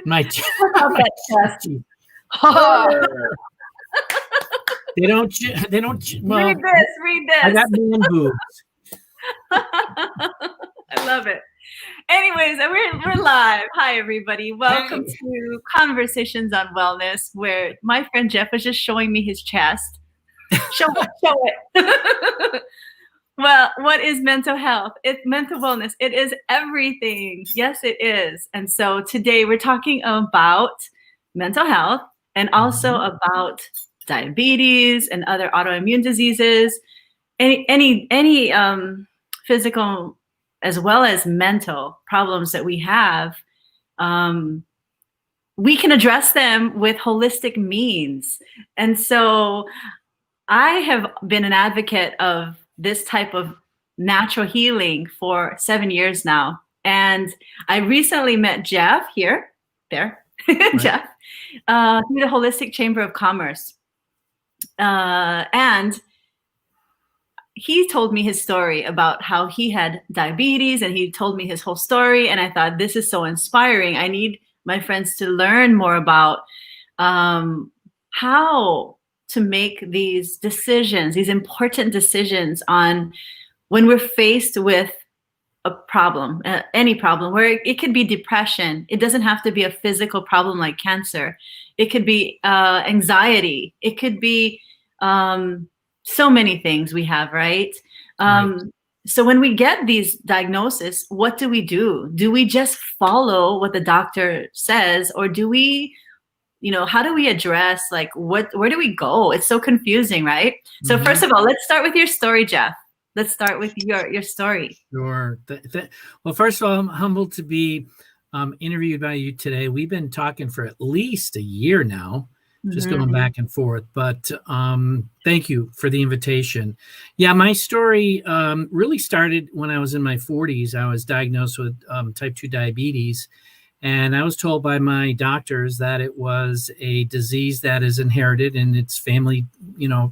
My About that chest. They don't. Well, Read this. I got man boobs. I love it. Anyways, we're live. Hi, everybody. Welcome to Conversations on Wellness, where my friend Jeff was just showing me his chest. Show it. Well, what is mental health? It's mental wellness. It is everything. Yes, it is. And so today we're talking about mental health and also about diabetes and other autoimmune diseases, any physical as well as mental problems that we have. We can address them with holistic means. And so I have been an advocate of this type of natural healing for 7 years now. And I recently met Jeff Jeff, through the Holistic Chamber of Commerce. And he told me his story about how he had diabetes, and he told me his whole story. And I thought, this is so inspiring. I need my friends to learn more about how to make these decisions, these important decisions on when we're faced with a problem, any problem, where it could be depression. It doesn't have to be a physical problem like cancer. It could be anxiety. It could be so many things we have, right? So when we get these diagnoses, what do we do? Do we just follow what the doctor says, or do we, how do we address, like, where do we go? It's so confusing, right? So first of all, let's start with your story, Jeff. Let's start with your story. Sure. Well, first of all, I'm humbled to be interviewed by you today. We've been talking for at least a year now, just going back and forth. But thank you for the invitation. Yeah, my story really started when I was in my 40s. I was diagnosed with type 2 diabetes. And I was told by my doctors that it was a disease that is inherited in its family,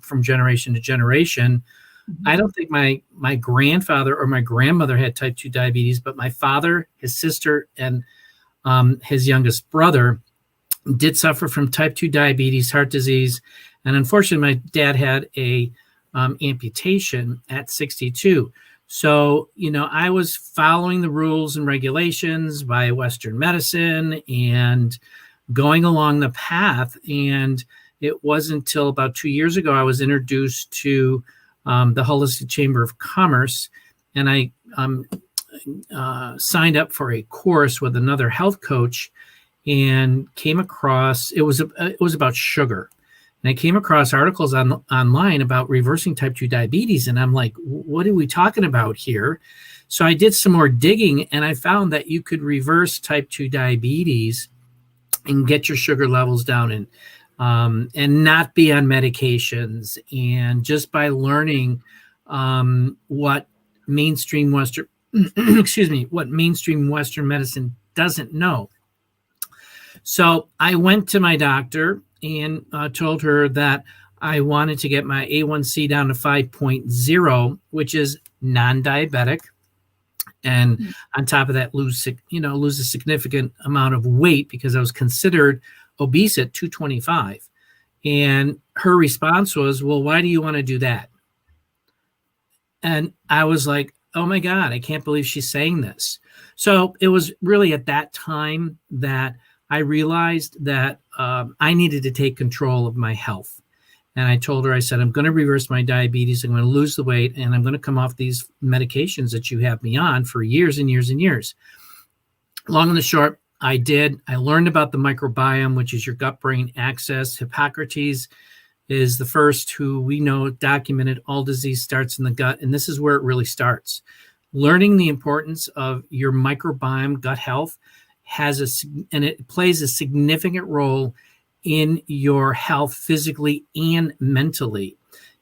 from generation to generation. I don't think my grandfather or my grandmother had type 2 diabetes, but my father, his sister, and his youngest brother did suffer from type 2 diabetes, heart disease. And unfortunately, my dad had a amputation at 62. So, I was following the rules and regulations by Western medicine and going along the path. And it wasn't until about 2 years ago I was introduced to the Holistic Chamber of Commerce, and I signed up for a course with another health coach, and came across it was about sugar. And I came across articles online about reversing type 2 diabetes. And I'm like, what are we talking about here? So I did some more digging, and I found that you could reverse type 2 diabetes and get your sugar levels down and not be on medications. And just by learning what mainstream Western, what mainstream Western medicine doesn't know. So I went to my doctor and told her that I wanted to get my A1C down to 5.0, which is non-diabetic. And on top of that, lose a significant amount of weight, because I was considered obese at 225. And her response was, well, why do you want to do that? And I was like, oh my God, I can't believe she's saying this. So it was really at that time that I realized that I needed to take control of my health. And I told her, I said, I'm going to reverse my diabetes. I'm going to lose the weight, and I'm going to come off these medications that you have me on for years and years and years. Long and the short, I did. I learned about the microbiome, which is your gut-brain axis. Hippocrates is the first who we know documented all disease starts in the gut. And this is where it really starts. Learning the importance of your microbiome, gut health, and it plays a significant role in your health physically and mentally,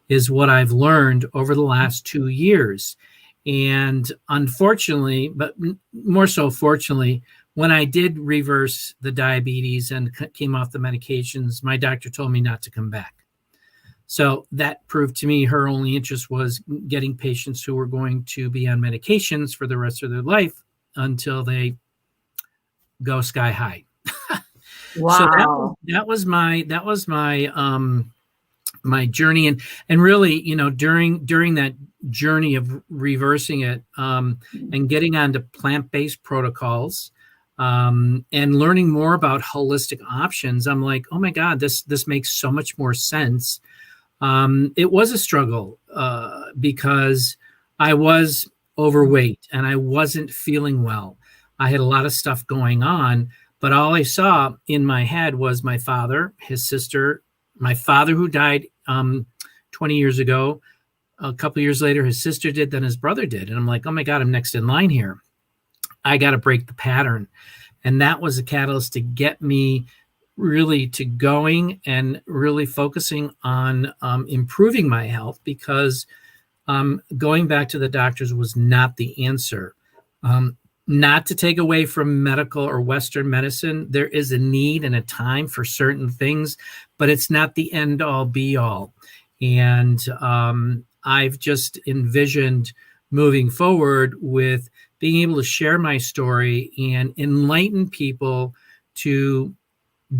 is what I've learned over the last 2 years. And unfortunately, but more so fortunately, when I did reverse the diabetes and came off the medications, my doctor told me not to come back. So that proved to me her only interest was getting patients who were going to be on medications for the rest of their life until they go sky high. So Wow. my journey, and really, during that journey of reversing it, and getting onto plant-based protocols, and learning more about holistic options, I'm like, oh my God, this makes so much more sense. It was a struggle, because I was overweight and I wasn't feeling well. I had a lot of stuff going on, but all I saw in my head was my father, his sister, my father who died 20 years ago. A couple years later, his sister did, then his brother did. And I'm like, oh my God, I'm next in line here. I got to break the pattern. And that was a catalyst to get me really to going and really focusing on improving my health, because going back to the doctors was not the answer. Not to take away from medical or Western medicine. There is a need and a time for certain things, but it's not the end all be all. And I've just envisioned moving forward with being able to share my story and enlighten people to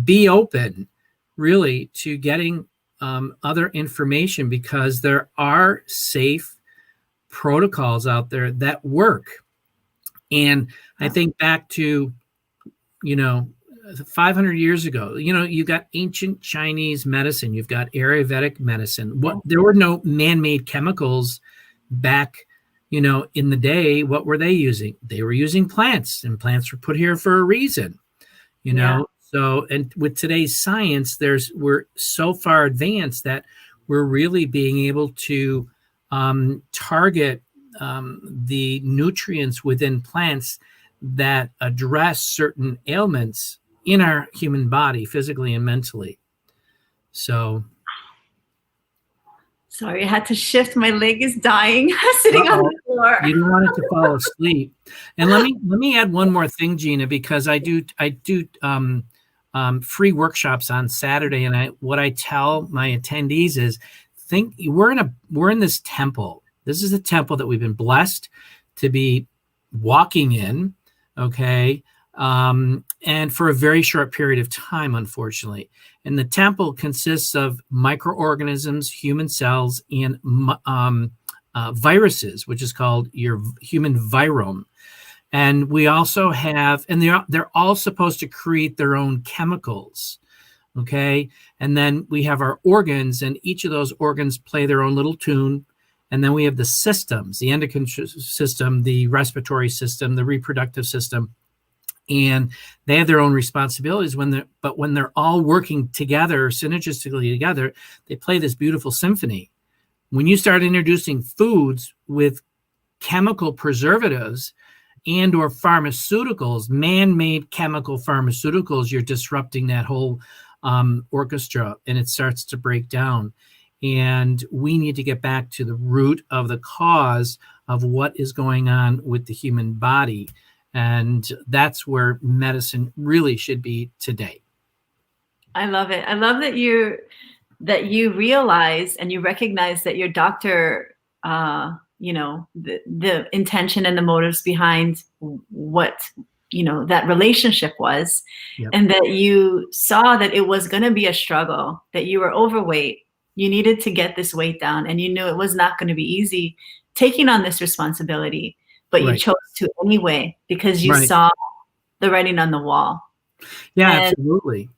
be open, really, to getting other information, because there are safe protocols out there that work. And I think back to, 500 years ago, you've got ancient Chinese medicine, you've got Ayurvedic medicine. There were no man-made chemicals back, in the day. What were they using? They were using plants, and plants were put here for a reason, Yeah. So, and with today's science, we're so far advanced that we're really being able to target the nutrients within plants that address certain ailments in our human body, physically and mentally. So, Sorry, I had to shift. My leg is dying, sitting on the floor. You don't want it to fall asleep. And let me add one more thing, Gina, because I do free workshops on Saturday, and what I tell my attendees is, we're in this temple. This is a temple that we've been blessed to be walking in, okay, and for a very short period of time, unfortunately. And the temple consists of microorganisms, human cells, and viruses, which is called your human virome. And we also have, and they're all supposed to create their own chemicals, okay? And then we have our organs, and each of those organs play their own little tune. And then we have the systems, the endocrine system, the respiratory system, the reproductive system. And they have their own responsibilities but when they're all working together, synergistically together, they play this beautiful symphony. When you start introducing foods with chemical preservatives and or pharmaceuticals, man-made chemical pharmaceuticals, you're disrupting that whole orchestra, and it starts to break down. And we need to get back to the root of the cause of what is going on with the human body. And that's where medicine really should be today. I love it. I love that you realize and you recognize that your doctor, the intention and the motives behind what, that relationship was, Yep. and that you saw that it was going to be a struggle, that you were overweight. You needed to get this weight down, and you knew it was not going to be easy taking on this responsibility, but Right. you chose to anyway because you Right. saw the writing on the wall. Yeah, And- absolutely.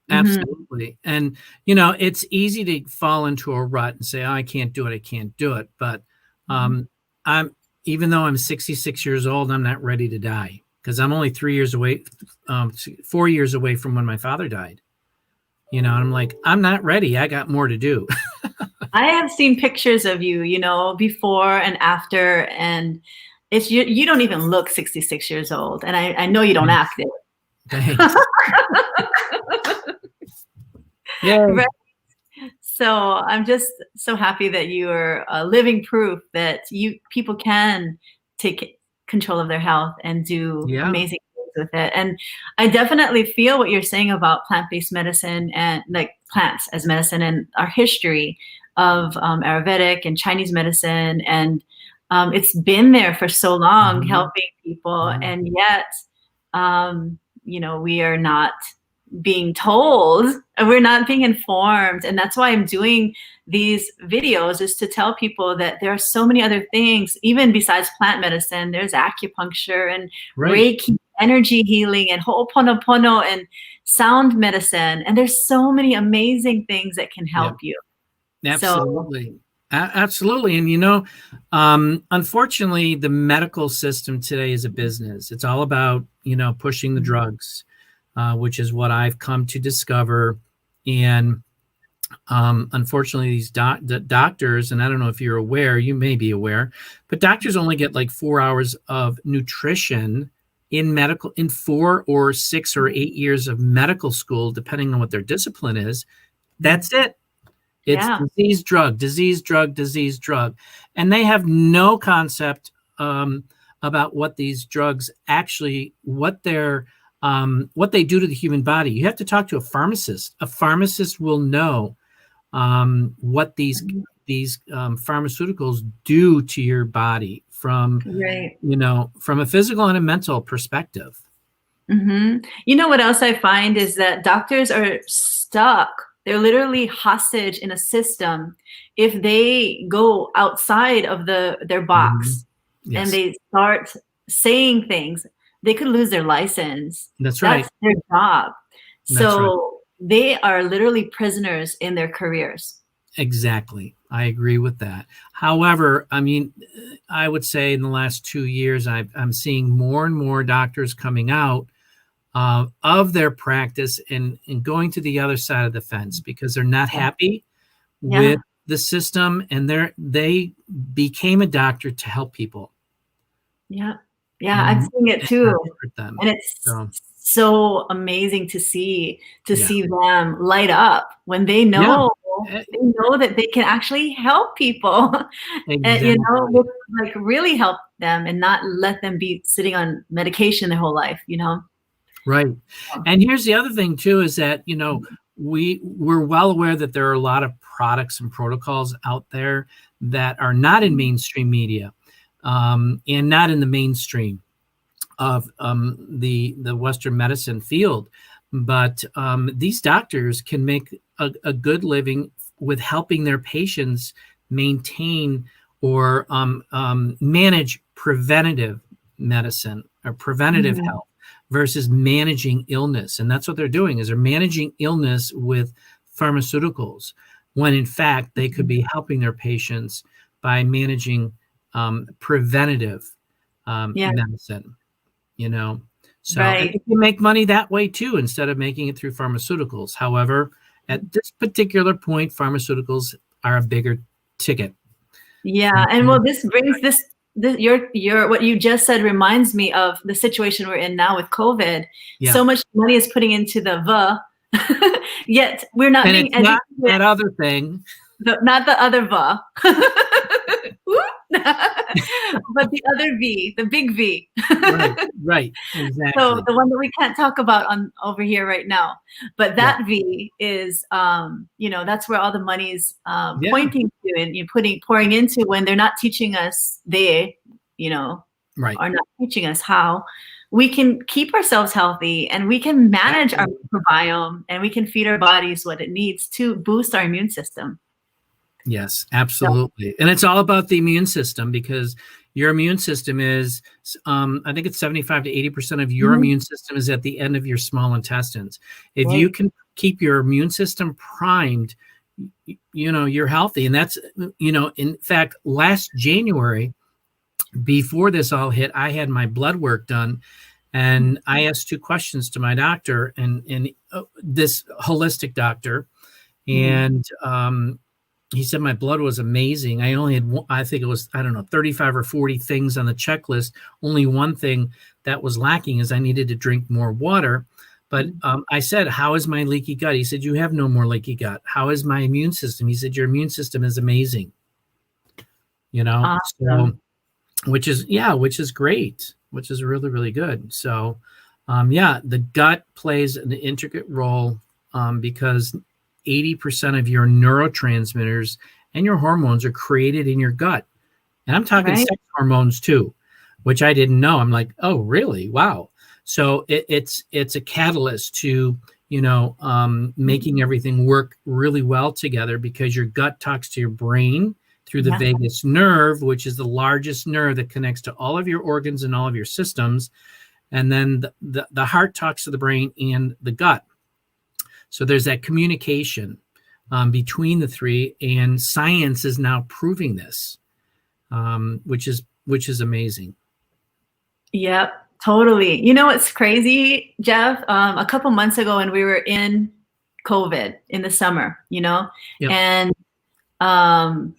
Absolutely. And, it's easy to fall into a rut and say, oh, I can't do it. But even though I'm 66 years old, I'm not ready to die, because I'm only 4 years away from when my father died. And I'm like, I'm not ready. I got more to do. I have seen pictures of you, before and after, and it's you don't even look 66 years old. And I know you don't act it. Thanks. Yeah. Right. So I'm just so happy that you are living proof that people can take control of their health and do amazing things with it. And I definitely feel what you're saying about plant-based medicine and like plants as medicine, and our history of Ayurvedic and Chinese medicine. And it's been there for so long, helping people. And yet we are not being told, and we're not being informed. And that's why I'm doing these videos, is to tell people that there are so many other things, even besides plant medicine. There's acupuncture and Right. Reiki, energy healing, and Ho'oponopono, and sound medicine. And there's so many amazing things that can Yeah. help you. So Absolutely. Absolutely. And, unfortunately, the medical system today is a business. It's all about, pushing the drugs, which is what I've come to discover. And unfortunately, these doctors, and I don't know if you're aware, you may be aware, but doctors only get like 4 hours of nutrition in 4 or 6 or 8 years of medical school, depending on what their discipline is. That's it. It's yeah. disease, drug, disease, drug, disease, drug. And they have no concept about what these drugs actually, what they do to the human body. You have to talk to a pharmacist. A pharmacist will know what these pharmaceuticals do to your body from, Right. from a physical and a mental perspective. You know what else I find is that doctors are stuck. They're literally hostage in a system. If they go outside of their box and Yes, they start saying things, they could lose their license. that's right. That's their job. That's right. So they are literally prisoners in their careers. Exactly. I agree with that. However, I mean, I would say in the last 2 years, I'm seeing more and more doctors coming out of their practice and going to the other side of the fence because they're not happy Yeah. with the system, and they became a doctor to help people. Yeah. Yeah, I'm seeing it too. Them. And it's so amazing to see them light up when they know that they can actually help people. Exactly. And like really help them and not let them be sitting on medication their whole life, Right. And here's the other thing too, is that, we're well aware that there are a lot of products and protocols out there that are not in mainstream media, and not in the mainstream of the Western medicine field. But these doctors can make a good living with helping their patients maintain or manage preventative medicine or preventative health versus managing illness. And that's what they're doing, is they're managing illness with pharmaceuticals, when in fact they could be helping their patients by managing preventative medicine, So and you can make money that way too, instead of making it through pharmaceuticals. However, at this particular point, pharmaceuticals are a bigger ticket. Yeah. And well, this brings your what you just said reminds me of the situation we're in now with COVID. Yeah. So much money is putting into the yet we're not being educated. Not that other thing. Not the other but the other V, the big V. Right, exactly. So the one that we can't talk about over here right now, but that V is, that's where all the money's pointing to, and pouring into, when they're not teaching us. They, are not teaching us how we can keep ourselves healthy, and we can manage our microbiome, and we can feed our bodies what it needs to boost our immune system. Yes, absolutely. And it's all about the immune system, because your immune system is, I think it's 75 to 80% of your immune system is at the end of your small intestines. If you can keep your immune system primed, you're healthy. And that's, in fact, last January, before this all hit, I had my blood work done, and I asked 2 questions to my doctor, and this holistic doctor, and he said my blood was amazing. I only had, I think it was, 35 or 40 things on the checklist. Only one thing that was lacking is I needed to drink more water. But I said, how is my leaky gut? He said, you have no more leaky gut. How is my immune system? He said, your immune system is amazing. Awesome. So, which is great, which is really, really good. So, the gut plays an intricate role because 80% of your neurotransmitters and your hormones are created in your gut. And I'm talking sex hormones too, which I didn't know. I'm like, oh, really? Wow. So it's a catalyst to, making everything work really well together, because your gut talks to your brain through the Yeah. vagus nerve, which is the largest nerve that connects to all of your organs and all of your systems. And then the heart talks to the brain and the gut. So there's that communication between the three, and science is now proving this, which is amazing. Yep, totally. You know what's crazy, Jeff? A couple months ago, when we were in COVID in the summer, Yep. and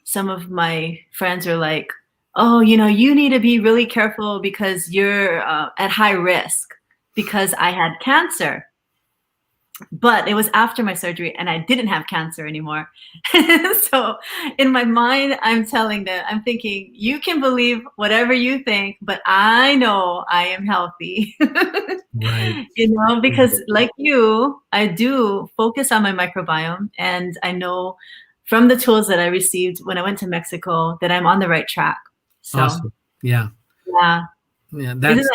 some of my friends are like, "Oh, you need to be really careful because you're at high risk," because I had cancer. But it was after my surgery and I didn't have cancer anymore. So in my mind, I'm thinking, you can believe whatever you think, but I know I am healthy. Right. Because like you, I do focus on my microbiome, and I know from the tools that I received when I went to Mexico that I'm on the right track. So, Awesome. Yeah. yeah. That's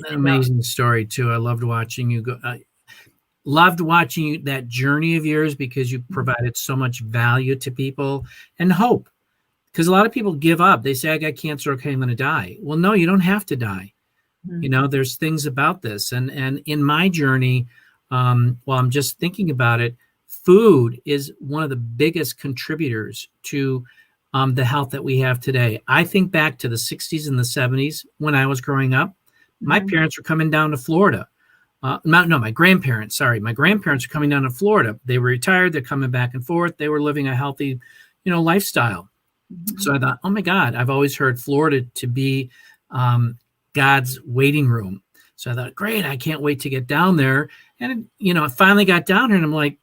an amazing story too. I loved watching you go. Loved watching that journey of yours, because you provided so much value to people and hope. Because a lot of people give up. They say, I got cancer. Okay, I'm going to die. Well, no, you don't have to die. Mm-hmm. There's things about this. And in my journey, while I'm just thinking about it, food is one of the biggest contributors to the health that we have today. I think back to the 60s and the 70s when I was growing up. My parents were coming down to Florida. My grandparents, sorry. My grandparents are coming down to Florida. They were retired. They're coming back and forth. They were living a healthy, lifestyle. So I thought, oh my God, I've always heard Florida to be God's waiting room. So I thought, great, I can't wait to get down there. And, I finally got down here and I'm like,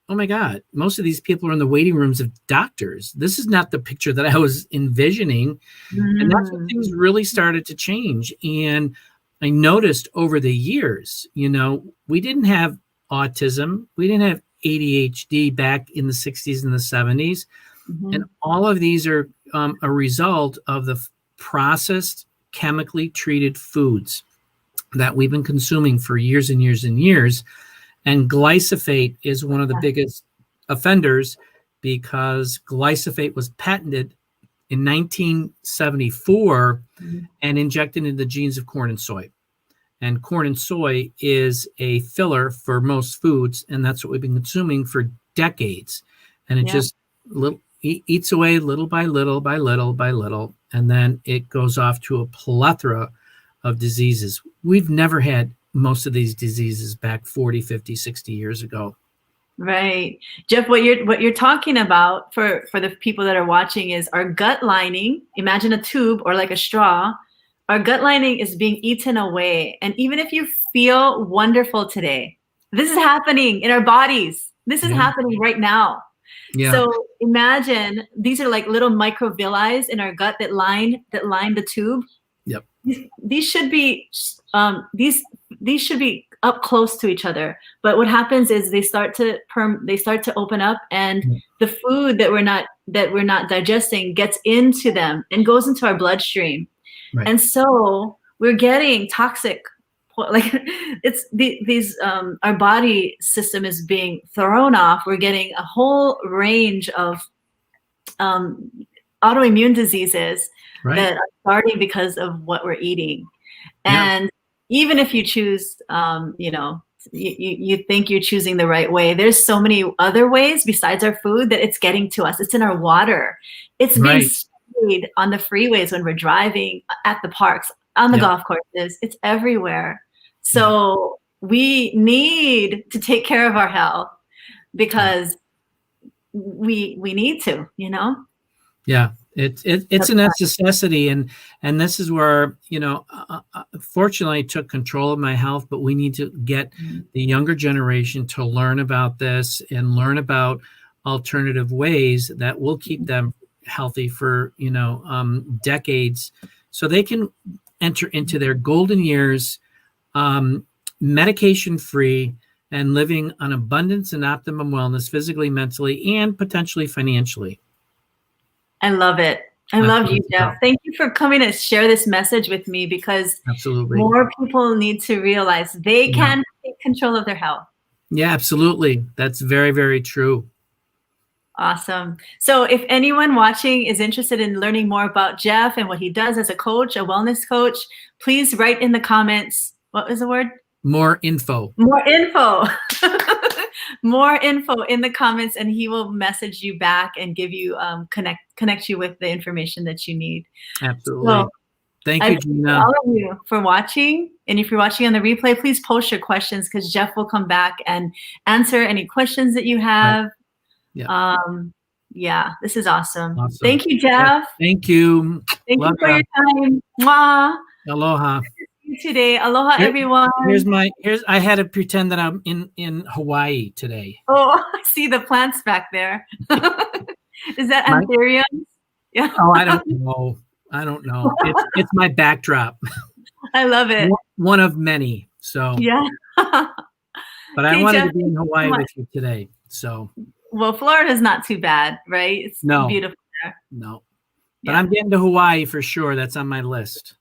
oh my God, most of these people are in the waiting rooms of doctors. This is not the picture that I was envisioning. And that's when things really started to change. And I noticed over the years, we didn't have autism. We didn't have ADHD back in the 60s and the 70s. And all of these are a result of the processed, chemically treated foods that we've been consuming for years and years and years. And glyphosate is one of the biggest offenders, because glyphosate was patented in 1974 and injected into the genes of corn and soy. And corn and soy is a filler for most foods, and that's what we've been consuming for decades. And it just eats away little by little by little by little, and then it goes off to a plethora of diseases. We've never had most of these diseases back 40, 50, 60 years ago. Right. Jeff, what you're talking about for the people that are watching is our gut lining. Imagine a tube or like a straw. Our gut lining is being eaten away. And even if you feel wonderful today, this is happening in our bodies. This is happening right now. Yeah. So imagine these are like little microvilli in our gut that line the tube. Yep. These should be these should be up close to each other. But what happens is they start to open up, and the food that we're not digesting gets into them and goes into our bloodstream. Right. And so we're getting toxic, like it's these our body system is being thrown off. We're getting a whole range of autoimmune diseases that are starting because of what we're eating. And even if you choose, you think you're choosing the right way, there's so many other ways besides our food that it's getting to us. It's in our water. It's being sprayed on the freeways when we're driving, at the parks, on the golf courses. It's everywhere. So we need to take care of our health, because we need to, Yeah. It's a necessity, and this is where fortunately I took control of my health, but we need to get the younger generation to learn about this and learn about alternative ways that will keep them healthy for decades, so they can enter into their golden years medication free and living on abundance and optimum wellness, physically, mentally, and potentially financially. I love it. I That's love what you, it's Jeff. about. Thank you for coming to share this message with me, because Absolutely. more people need to realize they Yeah. can take control of their health. Yeah, absolutely. That's very, very true. Awesome. So if anyone watching is interested in learning more about Jeff and what he does as a coach, a wellness coach, please write in the comments. What was the word? More info. More info. More info in the comments, and he will message you back and give you connect you with the information that you need. Absolutely. So Thank I you, appreciate Gina. all of you for watching. And if you're watching on the replay, please post your questions, because Jeff will come back and answer any questions that you have. Right. Yeah. Yeah, this is awesome. Awesome. Thank you, Jeff. Thank you. Thank Love you for ya. your time. Mwah. Aloha. See you today. Aloha, everyone. I had to pretend that I'm in Hawaii today. Oh, I see the plants back there. Is that anthuriums? Yeah. Oh, I don't know. It's my backdrop. I love it. One of many. So yeah. But I wanted to be in Hawaii with you today. So well, Florida's not too bad, right? It's beautiful there. No. But I'm getting to Hawaii for sure. That's on my list.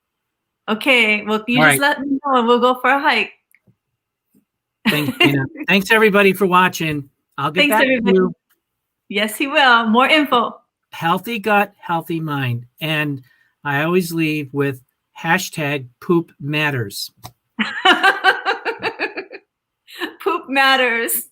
Okay. Well, you just let me know and we'll go for a hike. Thanks, Gina. Thanks everybody for watching. I'll get back to you. Yes, he will. More info. Healthy gut, healthy mind. And I always leave with #poop matters. Poop matters.